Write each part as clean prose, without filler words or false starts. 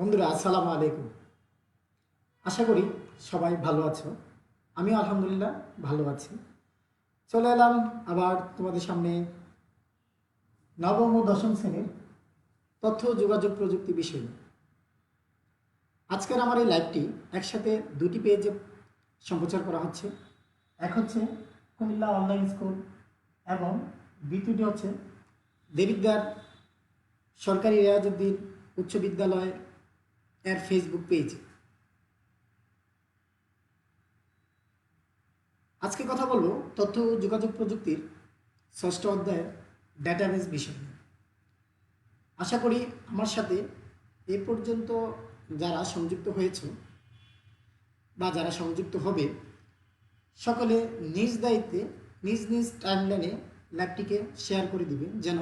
বন্ধুরা আসসালামু আলাইকুম। আশা করি সবাই ভালো আছো। আমিও আলহামদুলিল্লাহ ভালো আছি। চলে এলাম আবার তোমাদের সামনে নবম ও দশম শ্রেণীর তথ্য ও যোগাযোগ প্রযুক্তি বিষয় নিয়ে। আজকের আমার এই লাইভটি একসাথে দুটি পেজে সম্প্রচার করা হচ্ছে। এক হচ্ছে কুমিল্লা অনলাইন স্কুল এবং দ্বিতীয়টি হচ্ছে দেবিদ্বার সরকারি রেয়াজউদ্দিন উচ্চ বিদ্যালয় এর ফেসবুক পেজ। আজকে কথা বলবো তথ্য ও যোগাযোগ প্রযুক্তির ষষ্ঠ অধ্যায়ের ডেটাবেস বিষয় নিয়ে। আশা করি আমার সাথে এ পর্যন্ত যারা সংযুক্ত হয়েছে বা যারা সংযুক্ত হবে সকলে নিজ দায়িত্বে নিজ নিজ টাইমলাইনে লাইভটিকে শেয়ার করে দিবে, যেন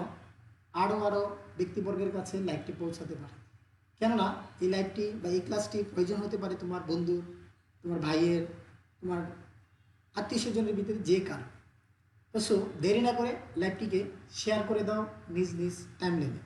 আরও ব্যক্তিবর্গের কাছে লাইভটি পৌঁছাতে পারে। কেননা এই লাইভটি বা এই ক্লাসটি প্রয়োজন হতে পারে তোমার বন্ধুর, তোমার ভাইয়ের, তোমার আত্মীয় স্বজনের ভিতরে যে কার। তো দেরি না করে লাইভটিকে শেয়ার করে দাও নিজ নিজ টাইমলাইনে।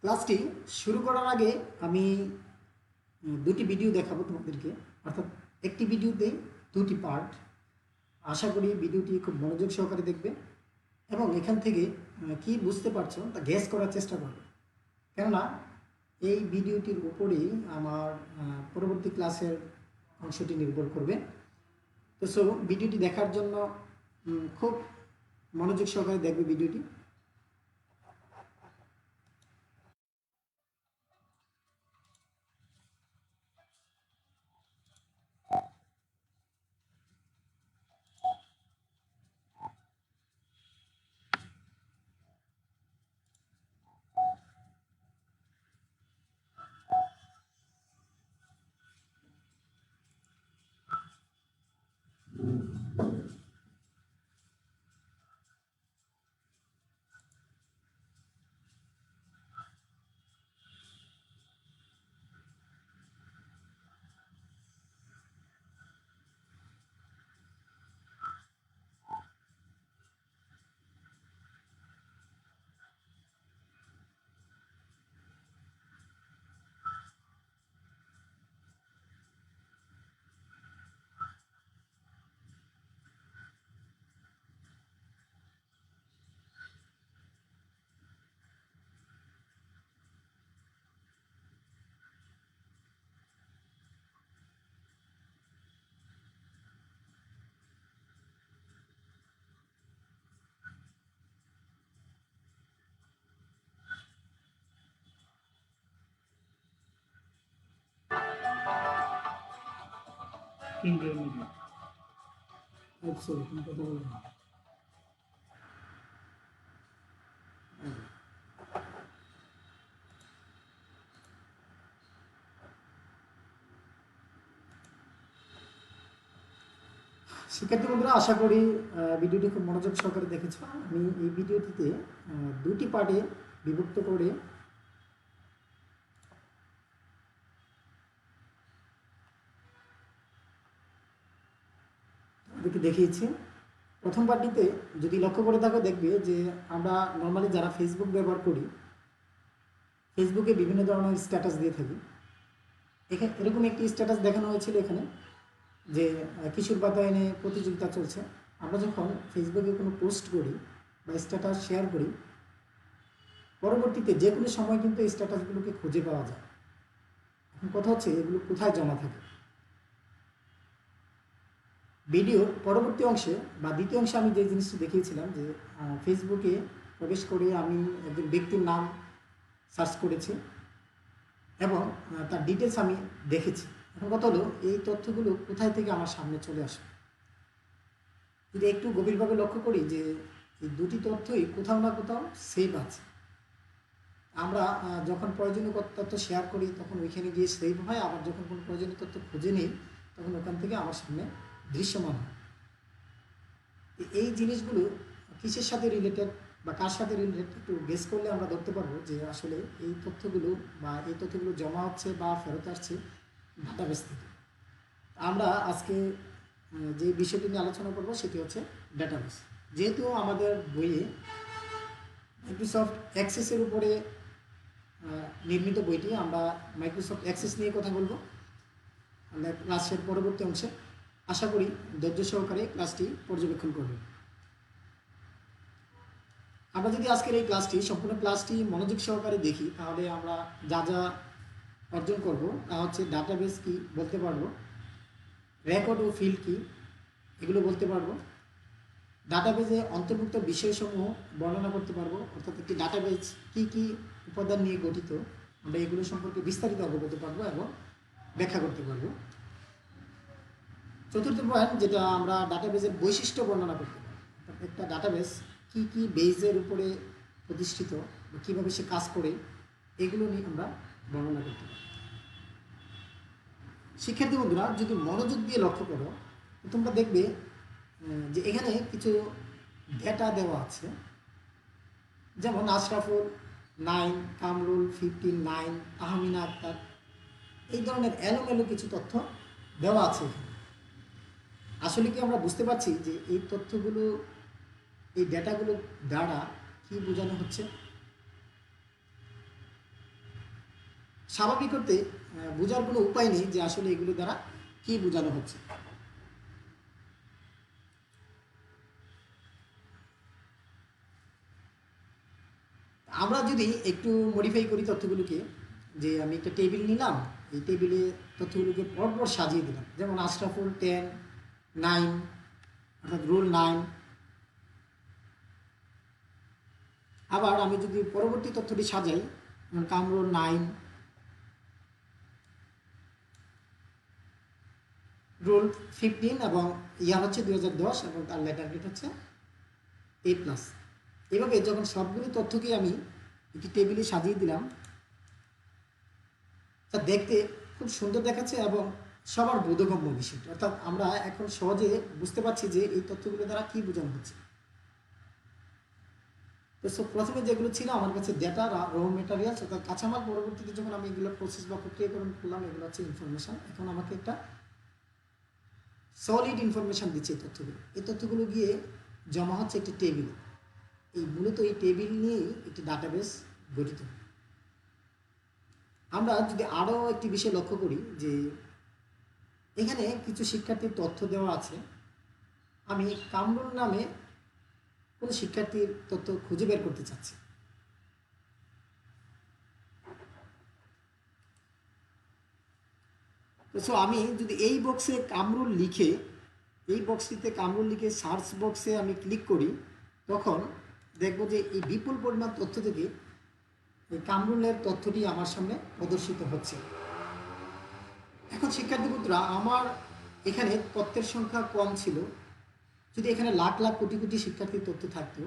ক্লাসটি শুরু করার আগে আমি দুটি ভিডিও দেখাবো তোমাদেরকে, অর্থাৎ একটি ভিডিওতে দুটি পার্ট। আশা করি ভিডিওটি খুব মনোযোগ সহকারে দেখবে এবং এখান থেকে কি বুঝতে পারছো তা গেস করার চেষ্টা করবে। কেননা এই ভিডিওটির উপরেই আমার পরবর্তী ক্লাসের অংশটি নির্ভর করবে। তো ভিডিওটি দেখার জন্য খুব মনোযোগ সহকারে দেখবে ভিডিওটি। শিক্ষার্থী বন্ধুরা, আশা করি ভিডিওটি খুব মনোযোগ সহকারে দেখেছ। আমি এই ভিডিওটিতে দুটি পার্টে বিভক্ত করে দেখিয়েছি। প্রথম পার্টটিতে যদি লক্ষ্য করে থাকো দেখবে যে আমরা নর্মালি যারা ফেসবুক ব্যবহার করি, ফেসবুকে বিভিন্ন ধরনের স্ট্যাটাস দিয়ে থাকি। এখানে এরকম একটি স্ট্যাটাস দেখানো হয়েছিল এখানে যে কিশোর বাতায়নে প্রতিযোগিতা চলছে। আমরা যখন ফেসবুকে কোনো পোস্ট করি বা স্ট্যাটাস শেয়ার করি, পরবর্তীতে যে কোনো সময় কিন্তু এই স্ট্যাটাসগুলোকে খুঁজে পাওয়া যায়। এখন কথা হচ্ছে এগুলো কোথায় জমা থাকে। ভিডিওর পরবর্তী অংশে বা দ্বিতীয় অংশে আমি যে জিনিসটি দেখিয়েছিলাম যে ফেসবুকে প্রবেশ করে আমি একজন ব্যক্তির নাম সার্চ করেছি এবং তার ডিটেলস আমি দেখেছি। এখন কথা হলো এই তথ্যগুলো কোথায় থেকে আমার সামনে চলে আসে। যদি একটু গভীরভাবে লক্ষ্য করি যে এই দুটি তথ্যই কোথাও না কোথাও সেভ আছে। আমরা যখন প্রয়োজনীয় তথ্য শেয়ার করি তখন ওইখানে গিয়ে সেভ হয়, আবার যখন কোনো প্রয়োজনীয় তথ্য খুঁজে নিই তখন ওখান থেকে আমার সামনে দৃশ্যমান হয়। এই জিনিসগুলো কিসের সাথে রিলেটেড বা কার সাথে রিলেটেড একটু গেস করলে আমরা ধরতে পারবো যে আসলে এই তথ্যগুলো জমা হচ্ছে বা ফেরত আসছে ডাটাবেস থেকে। আমরা আজকে যে বিষয়টি নিয়ে আলোচনা করব সেটি হচ্ছে ডাটাবেস। যেহেতু আমাদের বইয়ে মাইক্রোসফট অ্যাক্সেসের উপরে নির্মিত বইটি, আমরা মাইক্রোসফট অ্যাক্সেস নিয়ে কথা বলবো আমরা ক্লাসের পরবর্তী অংশে। আশা করি ধৈর্য সহকারে ক্লাসটি পর্যবেক্ষণ করবেন। আমরা যদি আজকের এই সম্পূর্ণ ক্লাসটি মনোযোগ সহকারে দেখি তাহলে আমরা যা যা অর্জন করব তা হচ্ছে ডাটাবেস কি বলতে পারবো, রেকর্ড ও ফিল্ড কি এগুলো বলতে পারবো, ডাটাবেজে অন্তর্ভুক্ত বিষয়সমূহ বর্ণনা করতে পারবো, অর্থাৎ একটি ডাটাবেজ কি কি উপাদান নিয়ে গঠিত আমরা এগুলো সম্পর্কে বিস্তারিত অবগত পারবো এবং ব্যাখ্যা করতে পারবো। চতুর্থ পয়েন্ট যেটা আমরা ডাটাবেজের বৈশিষ্ট্য বর্ণনা করতে পারবো, একটা ডাটাবেজ কি কি বেজের উপরে প্রতিষ্ঠিত বা কীভাবে সে কাজ করে এগুলো নিয়ে আমরা বর্ণনা করতে পারি। শিক্ষার্থী বন্ধুরা যদি মনোযোগ দিয়ে লক্ষ্য করো তোমরা দেখবে যে এখানে কিছু ডেটা দেওয়া আছে, যেমন আশরাফুল 9, কামরুল 15, 9, তাহমিনা আক্তার, এই ধরনের এলোমেলো কিছু তথ্য দেওয়া আছে এখানে। আসলে কি আমরা বুঝতে পারছি যে এই তথ্যগুলো এই ডেটাগুলো দ্বারা কি বোঝানো হচ্ছে? স্বাভাবিক করতে বোঝার কোনো উপায় নেই যে আসলে এগুলো দ্বারা কি বোঝানো হচ্ছে। আমরা যদি একটু মডিফাই করি তথ্যগুলোকে, যে আমি একটা টেবিল নিলাম, এই টেবিলে তথ্যগুলোকে পরপর সাজিয়ে দিলাম, যেমন আশরাফুল 10, 9 অর্থাৎ রোল 9। আবার আমি যদি পরবর্তী তথ্যটি সাজাই, কামরুল 9, রোল 15 এবং ইয়ার হচ্ছে 2010 এবং তার লেটার গ্রেড হচ্ছে A+। এভাবে যখন সবগুলো তথ্যকে আমি একটি টেবিলে সাজিয়ে দিলাম তা দেখতে খুব সুন্দর দেখাচ্ছে এবং সবার বোধগম্য বিষয়টি, অর্থাৎ আমরা এখন সহজে বুঝতে পারছি যে এই তথ্যগুলো দ্বারা কি বোঝানো হচ্ছে। তো প্রথমে যেগুলো ছিল আমার কাছে ডেটা র মেটেরিয়ালস অর্থাৎ কাঁচামাল, পরবর্তীতে যখন আমি এগুলো প্রসেস বা প্রক্রিয়াকরণ করলাম এগুলো হচ্ছে ইনফরমেশন। এখন আমাকে একটা সলিড ইনফরমেশন দিচ্ছে এই তথ্যগুলো গিয়ে জমা হচ্ছে একটি টেবিলে। মূলত এই টেবিল নিয়েই একটি ডাটাবেস গঠিত। আমরা যদি আরও একটি বিষয় লক্ষ্য করি যে এখানে কিছু শিক্ষার্থীর তথ্য দেওয়া আছে। আমি কামরুল নামে কোনো শিক্ষার্থীর তথ্য খুঁজে বের করতে চাচ্ছি। তো আমি যদি এই বক্সটিতে কামরুল লিখে সার্চ বক্সে আমি ক্লিক করি, তখন দেখব যে এই বিপুল পরিমাণ তথ্য থেকে এই কামরুলের তথ্যটি আমার সামনে প্রদর্শিত হচ্ছে। এখন শিক্ষার্থী বন্ধুরা, আমার এখানে তথ্যের সংখ্যা কম ছিল। যদি এখানে লাখ লাখ কোটি কোটি শিক্ষার্থীর তথ্য থাকতো,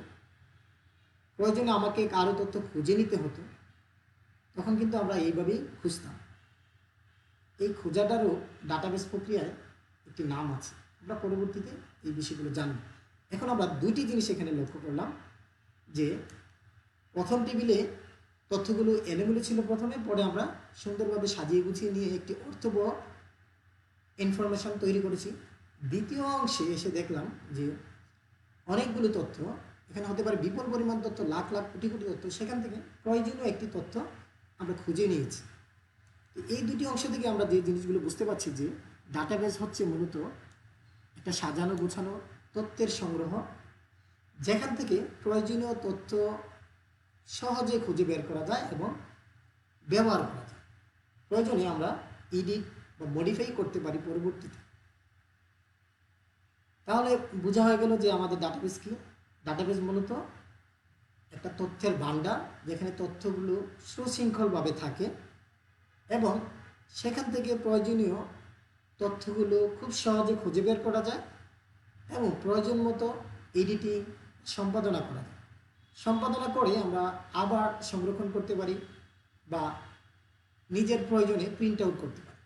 প্রয়োজনে আমাকে কারো তথ্য খুঁজে নিতে হতো, তখন কিন্তু আমরা এইভাবেই খুঁজতাম। এই খোঁজাটারও ডাটাবেস প্রক্রিয়ায় একটি নাম আছে, আমরা পরবর্তীতে এই বিষয়গুলো জানব। এখন আমরা দুইটি জিনিস এখানে লক্ষ্য করলাম যে প্রথম টেবিলে তথ্যগুলো এলোমেলো ছিল প্রথমে, পরে আমরা সুন্দরভাবে সাজিয়ে গুছিয়ে নিয়ে একটি অর্থবহ ইনফরমেশন তৈরি করেছি। দ্বিতীয় অংশে এসে দেখলাম যে অনেকগুলো তথ্য এখানে হতে পারে, বিপুল পরিমাণ তথ্য, লাখ লাখ কোটি কোটি তথ্য, সেখান থেকে প্রয়োজনীয় একটি তথ্য আমরা খুঁজে নিয়েছি। এই দুটি অংশ থেকে আমরা যে জিনিসগুলো বুঝতে পারছি যে ডাটাবেস হচ্ছে মূলত একটা সাজানো গোছানো তথ্যের সংগ্রহ, যেখান থেকে প্রয়োজনীয় তথ্য সহজে খুঁজে বের করা যায় এবং ব্যবহার করা যায়। প্রয়োজনে আমরা এডিট বা মডিফাই করতে পারি পরবর্তীতে। তাহলে বোঝা হয়ে গেল যে আমাদের ডাটাবেস কি। ডাটাবেস মূলত একটা তথ্যের ভাণ্ডার, যেখানে তথ্যগুলো সুশৃঙ্খলভাবে থাকে এবং সেখান থেকে প্রয়োজনীয় তথ্যগুলো খুব সহজে খুঁজে বের করা যায় এবং প্রয়োজন মতো এডিটিং সম্পাদনা করা যায়। সম্পাদনা করে আমরা আবার সংরক্ষণ করতে পারি বা নিজের প্রয়োজনে প্রিন্ট আউট করতে পারি।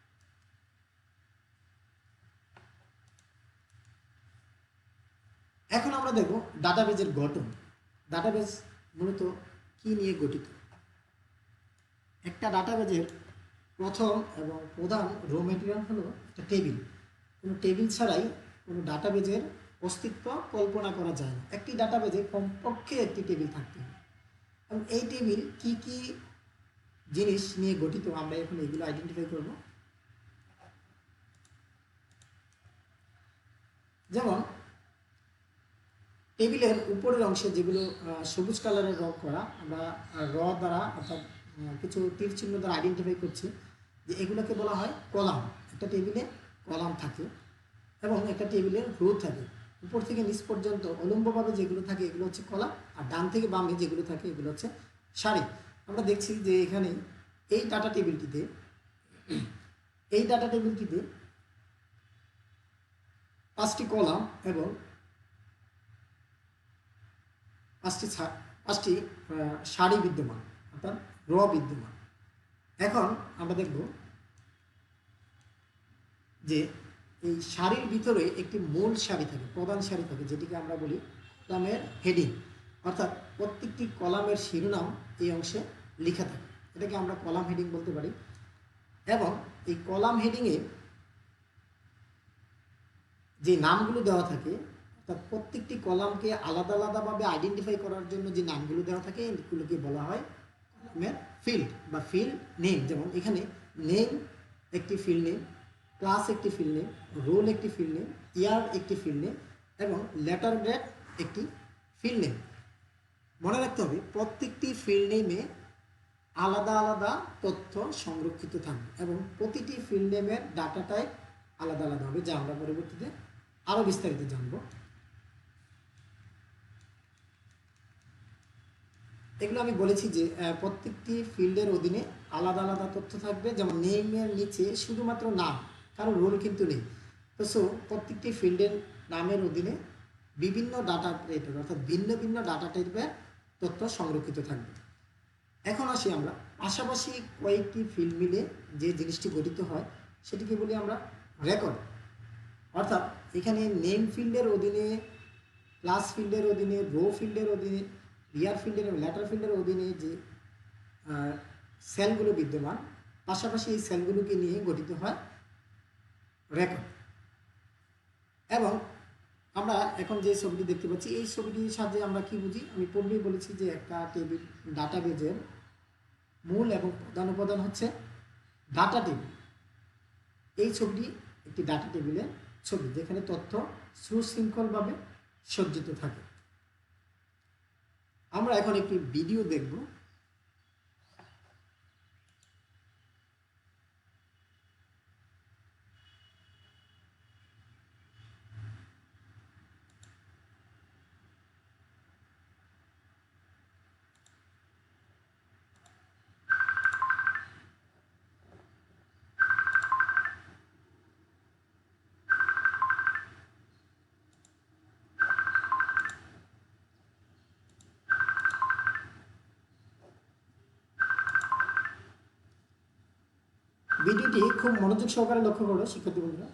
এখন আমরা দেখব ডাটাবেজের গঠন। ডাটাবেজ মূলত কি নিয়ে গঠিত। একটা ডাটাবেজের প্রথম এবং প্রধান র মেটেরিয়াল হলো একটা টেবিল। কোনো টেবিল ছাড়াই কোনো ডাটাবেজের অস্তিত্ব কল্পনা করা যায় না। একটি ডাটাবেজে কমপক্ষে একটি টেবিল থাকতে হবে এবং এই টেবিল কি কি জিনিস নিয়ে গঠিত আমরা এখন এগুলো আইডেন্টিফাই করব। যেমন টেবিলের উপরের অংশে যেগুলো সবুজ কালারের রং করা, আমরা দ্বারা অর্থাৎ কিছু তীর চিহ্ন দ্বারা আইডেন্টিফাই করছি যে এগুলোকে বলা হয় কলাম। একটা টেবিলে কলাম থাকে এবং একটা টেবিলে রো থাকে। উপর থেকে নিচ পর্যন্ত উলম্বভাবে যেগুলো থাকে এগুলো হচ্ছে কলাম, আর ডান থেকে বামে যেগুলো থাকে এগুলো হচ্ছে সারি। আমরা দেখছি যে এখানে এই ডাটা টেবিলটিতে পাঁচটি কলাম এবং পাঁচটি সারি বিদ্যমান, অর্থাৎ র বিদ্যমান। এখন আমরা দেখব যে এই সারির ভিতরে একটি মূল সারি থাকে, প্রধান সারি থাকে, যেটিকে আমরা বলি কলামের হেডিং, অর্থাৎ প্রত্যেকটি কলামের শিরোনাম এই অংশে লেখা থাকে। এটাকে আমরা কলাম হেডিং বলতে পারি। এবং এই কলাম হেডিংয়ে যে নামগুলো দেওয়া থাকে, অর্থাৎ প্রত্যেকটি কলামকে আলাদা আলাদাভাবে আইডেন্টিফাই করার জন্য যে নামগুলো দেওয়া থাকে এগুলোকে বলা হয় কলামের ফিল্ড বা ফিল্ড নেম। যেমন এখানে নেম একটি ফিল্ড নেম, ক্লাস একটি ফিল্ড নেম, রোল একটি ফিল্ড নেম, ইয়ার একটি ফিল্ড নেম এবং লেটার গ্রেড একটি ফিল্ড নেম। মনে রাখতে হবে প্রত্যেকটি ফিল্ড নেমে আলাদা আলাদা তথ্য সংরক্ষিত থাকবে এবং প্রতিটি ফিল্ড নেমের ডাটা টাইপ আলাদা আলাদা হবে, যা আমরা পরবর্তীতে আরও বিস্তারিত জানব। এগুলো আমি বলেছি যে প্রত্যেকটি ফিল্ডের অধীনে আলাদা আলাদা তথ্য থাকবে। যেমন নেমের নিচে শুধুমাত্র নাম, কারো রোল কিন্তু নেই। তো প্রত্যেকটি ফিল্ডের নামের অধীনে বিভিন্ন ডাটা টাইপের, অর্থাৎ ভিন্ন ভিন্ন ডাটা টাইপের তথ্য সংরক্ষিত থাকবে। এখন আসি আমরা পাশাপাশি কয়েকটি ফিল্ড মিলে যে জিনিসটি গঠিত হয় সেটিকে বলি আমরা রেকর্ড। অর্থাৎ এখানে নেম ফিল্ডের অধীনে, ক্লাস ফিল্ডের অধীনে, রো ফিল্ডের অধীনে, ইয়ার ফিল্ডের এবং লেটার ফিল্ডের অধীনে যে সেলগুলো বিদ্যমান, পাশাপাশি এই সেলগুলোকে নিয়ে গঠিত হয় রেকর্ড। এবং আমরা এখন যে ছবিটি দেখতে পাচ্ছি এই ছবিটির সাথে আমরা কি বুঝি, আমি পূর্বেই বলেছি যে একটা টেবিল ডাটাবেজের মূল এবং প্রধান উপাদান হচ্ছে ডাটা টেবিল। এই ছবিটি একটি ডাটা টেবিলের ছবি, যেখানে তথ্য সুশৃঙ্খলভাবে সজ্জিত থাকে। আমরা এখন একটি ভিডিও দেখব। ভিডিওটি খুব মনোযোগ সহকারে লক্ষ্য করো শিক্ষার্থী বন্ধুরা।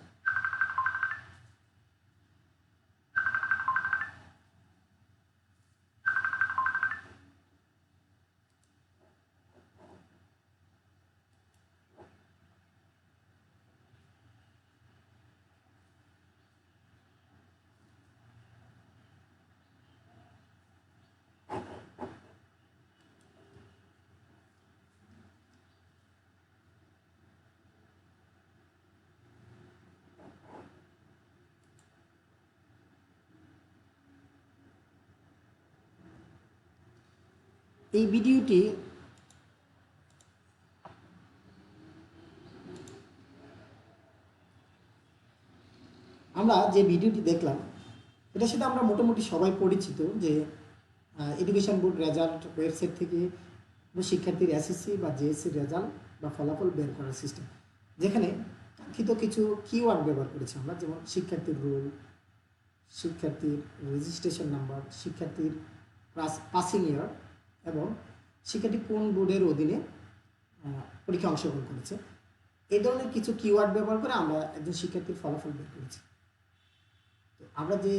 এই ভিডিওটি আমরা যে ভিডিওটি দেখলাম এটার সাথে আমরা মোটামুটি সবাই পরিচিত যে এডুকেশন বোর্ড রেজাল্ট ওয়েবসাইট থেকে শিক্ষার্থীর এসএসসি বা জেএসসি রেজাল্ট বা ফলাফল বের করার সিস্টেম, যেখানে কাঙ্ক্ষিত কিছু কিওয়ার্ড ব্যবহার করেছি আমরা, যেমন শিক্ষার্থীর রোল, শিক্ষার্থীর রেজিস্ট্রেশন নাম্বার, শিক্ষার্থীর পাসিং ইয়ার এবং শিক্ষার্থী কোন বোর্ডের অধীনে পরীক্ষা অংশগ্রহণ করেছে। এই ধরনের কিছু কিওয়ার্ড ব্যবহার করে আমরা একজন শিক্ষার্থীর ফলাফল বের করেছি। তো আমরা যে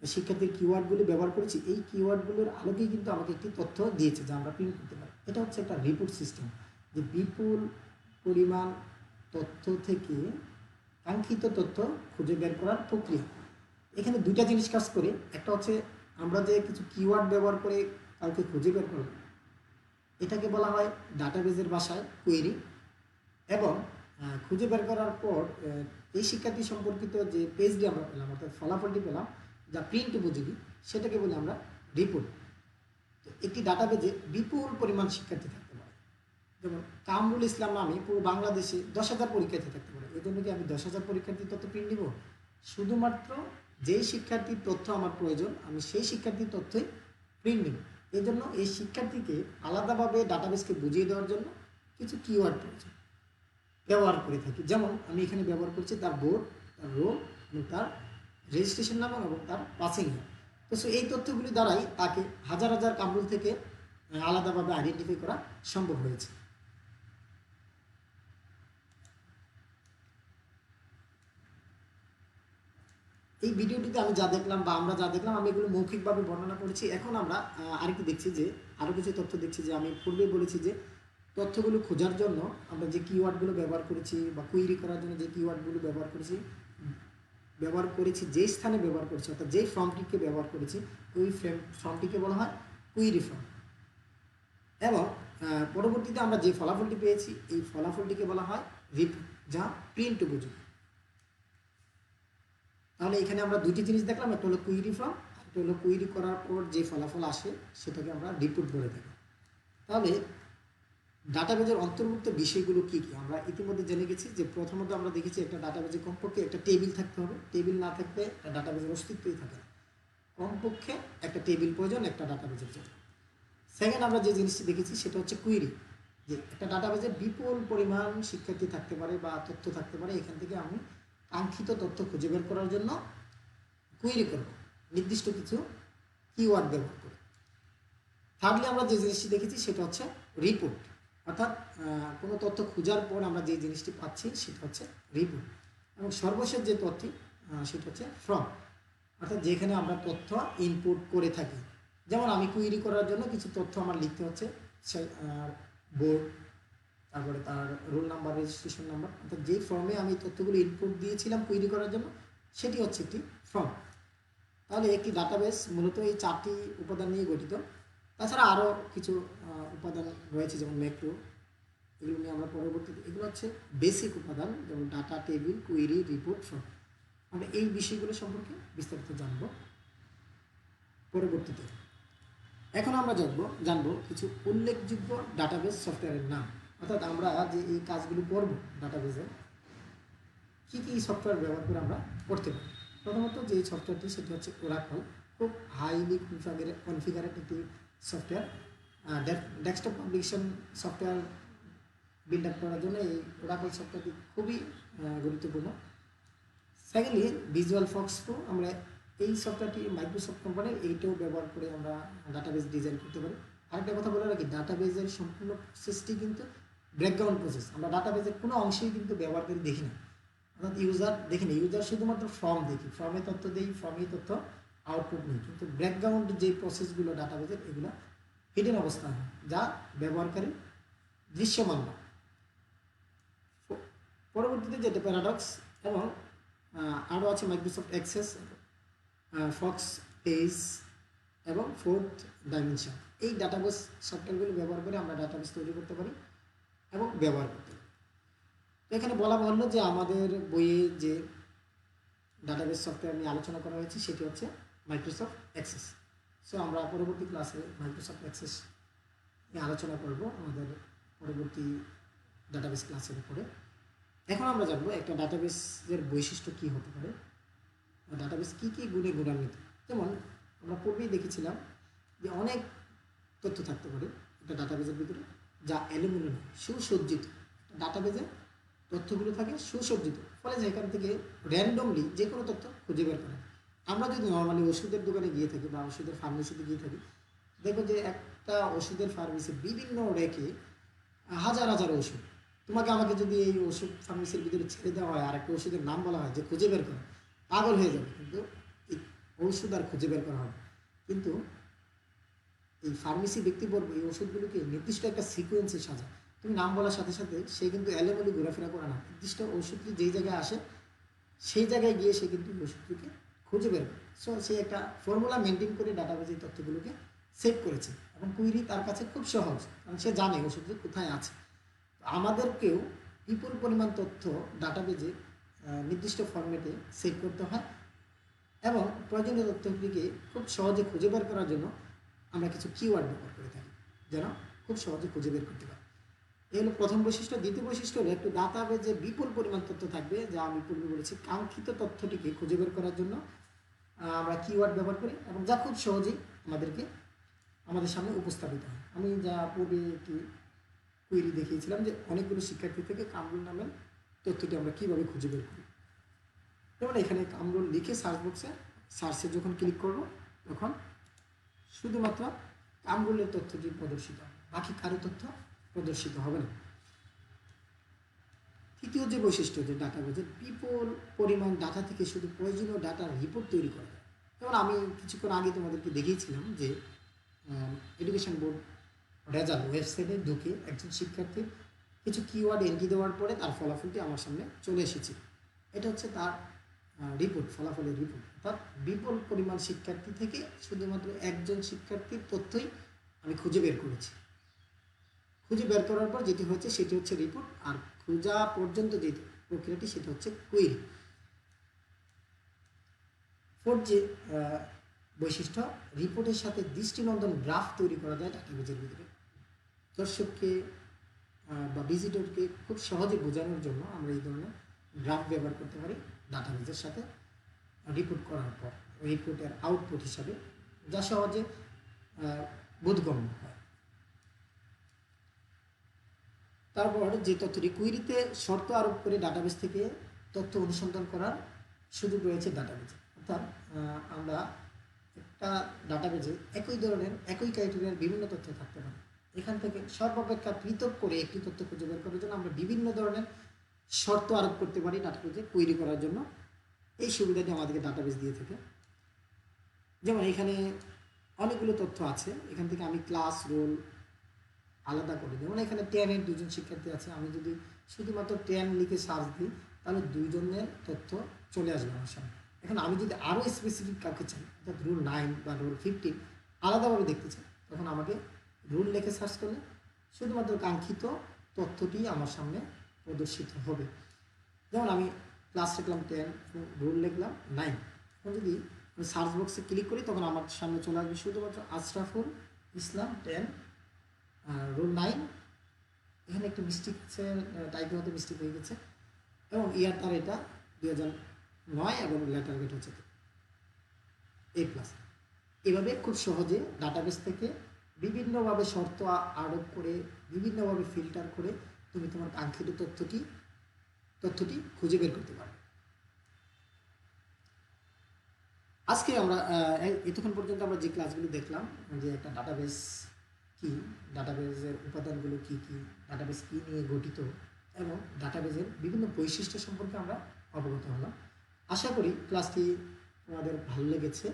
শিক্ষার্থীর কিওয়ার্ডগুলি ব্যবহার করেছি, এই কিওয়ার্ডগুলোর আলোকেই কিন্তু আমাকে একটি তথ্য দিয়েছে যা আমরা প্রিন্ট করতে পারি। এটা হচ্ছে একটা রিপোর্ট সিস্টেম, যে বিপুল পরিমাণ তথ্য থেকে কাঙ্ক্ষিত তথ্য খুঁজে বের করার প্রক্রিয়া। এখানে দুইটা জিনিস কাজ করে, একটা হচ্ছে আমরা যে কিছু কিওয়ার্ড ব্যবহার করে কাউকে খুঁজে বের করব, এটাকে বলা হয় ডাটাবেজের ভাষায় কোয়েরি, এবং খুঁজে বের করার পর এই শিক্ষার্থী সম্পর্কিত যে পেজটি আমরা পেলাম, অর্থাৎ ফলাফলটি পেলাম যা প্রিন্ট উপযোগী, সেটাকে বলি আমরা রিপোর্ট। তো একটি ডাটাবেজে বিপুল পরিমাণ শিক্ষার্থী থাকতে পারে, যেমন কামরুল ইসলাম নামে পুরো বাংলাদেশে 10,000 পরীক্ষার্থী থাকতে পারে। এই জন্য কি আমি 10,000 পরীক্ষার্থীর তথ্য প্রিন্ট দিব? শুধুমাত্র যেই শিক্ষার্থীর তথ্য আমার প্রয়োজন, আমি সেই শিক্ষার্থীর তথ্যই প্রিন্ট নিব। এই জন্য এই শিক্ষার্থীকে আলাদাভাবে ডাটাবেসকে বুঝিয়ে দেওয়ার জন্য কিছু কিওয়ার্ড প্রয়োজন ব্যবহার করে থাকি। যেমন আমি এখানে ব্যবহার করছি তার বোর্ড, তার রোল এবং তার রেজিস্ট্রেশন নাম্বার এবং তার পাসিং ইয়ার। তো এই তথ্যগুলি দ্বারাই তাকে হাজার হাজার কামরুল থেকে আলাদাভাবে আইডেন্টিফাই করা সম্ভব হয়েছে। এই ভিডিওটিতে আমি যা দেখলাম বা আমরা যা দেখলাম, আমি এগুলো মৌখিকভাবে বর্ণনা করেছি। এখন আমরা আরেকটু দেখছি যে আরও কিছু তথ্য দেখছি, যে আমি পূর্বে বলেছি যে তথ্যগুলো খোঁজার জন্য আমরা যে কিওয়ার্ডগুলো ব্যবহার করেছি বা কুইরি করার জন্য যে কিওয়ার্ডগুলো ব্যবহার করেছি যেই স্থানে ব্যবহার করেছি, অর্থাৎ যেই ফর্মটিকে ব্যবহার করেছি, ওই ফর্মটিকে বলা হয় কুইরি ফর্ম। এবং পরবর্তীতে আমরা যে ফলাফলটি পেয়েছি, এই ফলাফলটিকে বলা হয় রিপোর্ট, যা প্রিন্ট উপযোগী। তাহলে এখানে আমরা দুইটি জিনিস দেখলাম, একটা হলো কুইরি ফর্ম, একটা হলো কুইরি করার পর যে ফলাফল আসে সেটাকে আমরা রিপোর্ট বলে থাকি। তাহলে ডাটাবেজের অন্তর্ভুক্ত বিষয়গুলো কী কী আমরা ইতিমধ্যে জেনে গেছি। যে প্রথমত আমরা দেখেছি একটা ডাটাবেজে কমপক্ষে একটা টেবিল থাকতে হবে, টেবিল না থাকলে ডাটাবেজের অস্তিত্বই থাকে না। কমপক্ষে একটা টেবিল প্রয়োজন একটা ডাটাবেজের জন্য। সেকেন্ড, আমরা যে জিনিসটি দেখেছি সেটা হচ্ছে কুইরি, যে একটা ডাটাবেজে বিপুল পরিমাণ শিক্ষার্থী থাকতে পারে বা তথ্য থাকতে পারে, এখান থেকে আমি কাঙ্ক্ষিত তথ্য খুঁজে বের করার জন্য কুইরি করব নির্দিষ্ট কিছু কিওয়ার্ড ব্যবহার করে। থার্ডলি, আমরা যে জিনিসটি দেখেছি সেটা হচ্ছে রিপোর্ট, অর্থাৎ কোনো তথ্য খোঁজার পর আমরা যে জিনিসটি পাচ্ছি সেটা হচ্ছে রিপোর্ট। এবং সর্বশেষ যে তথ্যটি সেটা হচ্ছে ফর্ম, অর্থাৎ যেখানে আমরা তথ্য ইনপুট করে থাকি। যেমন আমি কুইরি করার জন্য কিছু তথ্য আমার লিখতে হচ্ছে, বোর্ড, তারপরে তার রোল নাম্বার, রেজিস্ট্রেশন নাম্বার, অর্থাৎ যেই ফর্মে আমি তথ্যগুলো ইনপুট দিয়েছিলাম কুইরি করার জন্য, সেটি হচ্ছে একটি ফর্ম। তাহলে একটি ডাটাবেস মূলত এই 4টি উপাদান নিয়ে গঠিত। তাছাড়া আরও কিছু উপাদান রয়েছে, যেমন ম্যাক্রো, এগুলো নিয়ে আমরা পরবর্তীতে, এগুলো হচ্ছে বেসিক উপাদান, যেমন data, table, query, report, form. আমরা এই বিষয়গুলো সম্পর্কে বিস্তারিত জানব পরবর্তীতে। এখন আমরা জানবো কিছু উল্লেখযোগ্য ডাটাবেস সফটওয়্যারের নাম, অর্থাৎ আমরা যে এই কাজগুলো করব ডাটাবেসে কী কী সফটওয়্যার ব্যবহার করে আমরা করতে পারি। প্রথমত যে সফটওয়্যারটি সেটি হচ্ছে ওরাকল, খুব হাইলি কনফিগারেড একটি software. Desktop publication software build up করার জন্য এই ওরাকল সফটওয়্যারটি খুবই গুরুত্বপূর্ণ। সেকেন্ডলি, ভিজুয়াল ফক্স প্রো, আমরা এই সফটওয়্যারটি মাইক্রোসফট কোম্পানির, এইটাও ব্যবহার করে আমরা ডাটাবেস ডিজাইন করতে পারি। আরেকটা কথা বলে রাখি, ডাটাবেসের সম্পূর্ণ প্রসেসটি কিন্তু ব্যাকগ্রাউন্ড প্রসেস, আমরা ডাটাবেসের কোনো অংশেই কিন্তু ব্যবহারকারী দেখি না, অর্থাৎ ইউজার দেখি না। ইউজার শুধুমাত্র ফর্ম দেখি, ফর্মে তথ্য দিই, ফর্মেই তথ্য আউটপুট নেই, কিন্তু ব্যাকগ্রাউন্ড যে প্রসেসগুলো ডাটাবেসের, এগুলো হিডেন অবস্থা হয়, যা ব্যবহারকারী দৃশ্যমান না। পরবর্তীতে যেটা প্যারাডক্স, এবং আরও আছে মাইক্রোসফট অ্যাক্সেস, ফক্স পেজ এবং ফোর্থ ডাইমেনশন। এই ডাটাবেস সফটওয়্যারগুলো ব্যবহার করে আমরা ডাটাবেস তৈরি করতে পারি এবং ব্যবহার করতে পারি। তো এখানে বলা বাহুল্য যে আমাদের বইয়ে যে ডাটাবেস সফটওয়্যার নিয়ে আলোচনা করা হয়েছে সেটি হচ্ছে মাইক্রোসফট অ্যাক্সেস। সো আমরা পরবর্তী ক্লাসে মাইক্রোসফট অ্যাক্সেস নিয়ে আলোচনা করব আমাদের পরবর্তী ডাটাবেস ক্লাসের উপরে। এখন আমরা জানবো একটা ডাটাবেসের বৈশিষ্ট্য কী হতে পারে। ডাটাবেস কী কী গুণে গুণান্বিত। যেমন আমরা পূর্বেই দেখেছিলাম যে অনেক তথ্য থাকতে পারে একটা ডাটাবেজের ভিতরে, যা এলোমেলো নয়, সুসজ্জিত। ডাটাবেজে তথ্যগুলো থাকে সুসজ্জিত, ফলে যেখান থেকে র্যান্ডমলি যে কোনো তথ্য খুঁজে বের করা। আমরা যদি নর্মালি ওষুধের দোকানে গিয়ে থাকি বা ওষুধের ফার্মেসিতে গিয়ে থাকি, দেখো যে একটা ওষুধের ফার্মেসি বিভিন্ন রেখে হাজার হাজার ওষুধ, তোমাকে আমাকে যদি এই ওষুধ ফার্মেসির ভিতরে ছেড়ে দেওয়া হয় আর একটা ওষুধের নাম বলা হয় যে খুঁজে বের করা, পাগল হয়ে যাবে। কিন্তু এই ওষুধ আর খুঁজে বের করা হবে। কিন্তু এই ফার্মেসি ব্যক্তিবর্গ এই ওষুধগুলোকে নির্দিষ্ট একটা সিকোয়েন্সে সাজায়। তুমি নাম বলার সাথে সাথে সে কিন্তু এলোমেলো ঘোরাফেরা করে না, নির্দিষ্ট ওষুধটি যেই জায়গায় আসে সেই জায়গায় গিয়ে সে কিন্তু ওষুধটিকে খুঁজে বের করে। সো সে একটা ফর্মুলা মেনটেন করে ডাটাবেজে এই তথ্যগুলোকে সেভ করেছে, এবং কুইরি তার কাছে খুব সহজ, কারণ সে জানে ওষুধটি কোথায় আছে। আমাদেরকেও বিপুল পরিমাণ তথ্য ডাটাবেজে নির্দিষ্ট ফরম্যাটে সেভ করতে হয়, এবং প্রয়োজনীয় তথ্যগুলিকে খুব সহজে খুঁজে বের করার জন্য আমরা কিছু কিওয়ার্ড ব্যবহার করে থাকি, যেন খুব সহজে খুঁজে বের করতে পারি। এই হলো প্রথম বৈশিষ্ট্য। দ্বিতীয় বৈশিষ্ট্য হলো একটু ডাটাবেজে বিপুল পরিমাণ তথ্য থাকবে, যা আমি পূর্বে বলেছি, কাঙ্ক্ষিত তথ্যটিকে খুঁজে বের করার জন্য আমরা কিওয়ার্ড ব্যবহার করি, এবং যা খুব সহজেই আমাদের সামনে উপস্থাপিত হয়। আমি যা পূর্বে একটি কুইরি দেখিয়েছিলাম যে অনেকগুলো শিক্ষার্থী থেকে কামরুল নামের তথ্যটি আমরা কীভাবে খুঁজে বের করি। যেমন এখানে কামরুল লিখে সার্চ বক্সে সার্চে যখন ক্লিক করব, তখন শুধুমাত্র কামরুলের তথ্যটি প্রদর্শিত হবে, বাকি কারো তথ্য প্রদর্শিত হবে না। তৃতীয় যে বৈশিষ্ট্য, যে ডাটাবেজের বিপুল পরিমাণ ডাটা থেকে শুধু প্রয়োজনীয় ডাটার রিপোর্ট তৈরি করা যায়। যেমন আমি কিছুক্ষণ আগে তোমাদেরকে দেখিয়েছিলাম যে এডুকেশন বোর্ড রেজাল্ট ওয়েবসাইটে ঢুকে একজন শিক্ষার্থীর কিছু কিওয়ার্ড এন্ট্রি দেওয়ার পরে তার ফলাফলটি আমার সামনে চলে এসেছে। এটা হচ্ছে তার রিপোর্ট, ফলাফলের রিপোর্ট। অর্থাৎ বিপুল পরিমাণ শিক্ষার্থী থেকে শুধুমাত্র একজন শিক্ষার্থীর তথ্যই আমি খুঁজে বের করেছি। খুঁজে বের করার পর যেটি হচ্ছে সেটি হচ্ছে রিপোর্ট, আর খোঁজা পর্যন্ত যে প্রক্রিয়াটি সেটা হচ্ছে কুইরি। ফোর্থ যে বৈশিষ্ট্য, রিপোর্টের সাথে দৃষ্টিনন্দন গ্রাফ তৈরি করা যায় ডাটাবেজের ভিতরে। দর্শককে বা ভিজিটরকে খুব সহজে বোঝানোর জন্য আমরা এই ধরনের গ্রাফ ব্যবহার করতে পারি ডাটাবেজের সাথে রিপোর্ট করার পর, রিপোর্টের আউটপুট হিসাবে, যা সহজে বোধগম্য হয়। তারপর যে তথ্যটি কুইরিতে শর্ত আরোপ করে ডাটাবেজ থেকে তথ্য অনুসন্ধান করার সুযোগ রয়েছে ডাটাবেজে। অর্থাৎ আমরা একটা ডাটাবেজে একই ধরনের একই ক্রাইটেরিয়ার বিভিন্ন তথ্য থাকতে পারে। এখান থেকে সর্বাপেক্ষা পৃথক করে একটি তথ্য খুঁজে বের করার জন্য আমরা বিভিন্ন ধরনের শর্ত আরোপ করতে পারি ডাটাবেজে কুইরি করার জন্য। এই সুবিধাটি আমাদেরকে ডাটাবেজ দিয়ে থাকে। যেমন এখানে অনেকগুলো তথ্য আছে, এখান থেকে আমি ক্লাস রোল আলাদা করে, যেমন এখানে 10-এর দুজন শিক্ষার্থী আছে, আমি যদি শুধুমাত্র 10 লিখে সার্চ দিই তাহলে দুইজনের তথ্য চলে আসবে আমার সামনে। এখন আমি যদি আরও স্পেসিফিক কাউকে চাই, অর্থাৎ রুল 9 বা রুল 15 আলাদাভাবে দেখতে চাই, তখন আমাকে রুল লিখে সার্চ করলে শুধুমাত্র কাঙ্ক্ষিত তথ্যটি আমার সামনে প্রদর্শিত হবে। যেমন আমি ক্লাস লিখলাম 10, রুল লিখলাম 9। এখন যদি আমি সার্চ বক্সে ক্লিক করি তখন আমার সামনে চলে আসবে শুধুমাত্র আশরাফুল ইসলাম 10, রুল 9। এখানে একটু মিস্টেক হচ্ছে, টাইপের মধ্যে মিস্টেক হয়ে গেছে, এবং ইয়ার তার এটা 2009 এবং লেটার গেট হচ্ছে A+। এভাবে খুব সহজে ডাটাবেস থেকে বিভিন্নভাবে শর্ত আরোপ করে, বিভিন্নভাবে ফিল্টার করে তুমি তোমার কাঙ্ক্ষিত তথ্যটি খুঁজে বের করতে পারবে। আজকে আমরা এতক্ষণ পর্যন্ত আমরা যে ক্লাসগুলো দেখলাম, যে একটা ডাটাবেস কি, ডাটাবেজের উপাদানগুলো কি কি, ডাটাবেস কি নিয়ে গঠিত, এবং ডাটাবেজের বিভিন্ন বৈশিষ্ট্য সম্পর্কে আমরা অবগত হলাম। আশা করি ক্লাসটি তোমাদের ভালো লেগেছে।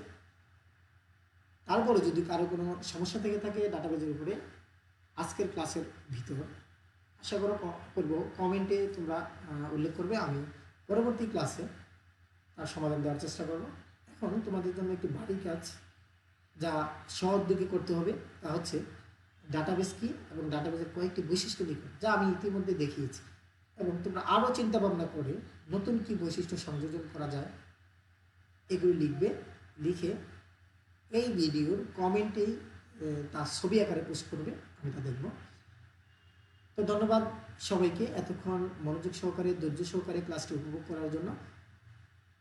তারপরে যদি কারো কোনো সমস্যা থেকে থাকে ডাটাবেজের উপরে আজকের ক্লাসের ভিতর, আশা করব কমেন্টে তোমরা উল্লেখ করবে, আমি পরবর্তী ক্লাসে তার সমাধান দেওয়ার চেষ্টা করব। এখন তোমাদের জন্য একটি বাড়ি কাজ, যা সহযোগী করতে হবে, তা হচ্ছে ডাটাবেস কি এবং ডাটাবেসের কয়েকটি বৈশিষ্ট্য লিখো, যা আমি ইতিমধ্যে দেখিয়েছি, এবং তোমরা আরও চিন্তা ভাবনা করে নতুন কি বৈশিষ্ট্য সংযোজন করা যায় এগুলো লিখবে। লিখে এই ভিডিওর কমেন্টেই তার ছবি আকারে পোস্ট করবে, আমি তা দেখব। তো ধন্যবাদ সবাইকে এতক্ষণ মনোযোগ সহকারে, ধৈর্য সহকারে ক্লাসটি উপভোগ করার জন্য।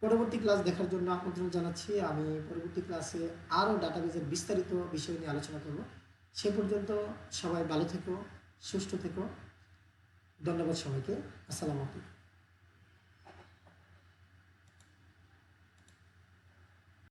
পরবর্তী ক্লাস দেখার জন্য আমন্ত্রণ জানাচ্ছি। আমি পরবর্তী ক্লাসে আরও ডাটাবেজের বিস্তারিত বিষয় নিয়ে আলোচনা করব। সে পর্যন্ত সবাই ভালো থেকো, সুস্থ থেকো। ধন্যবাদ সবাইকে। আসসালামু আলাইকুম।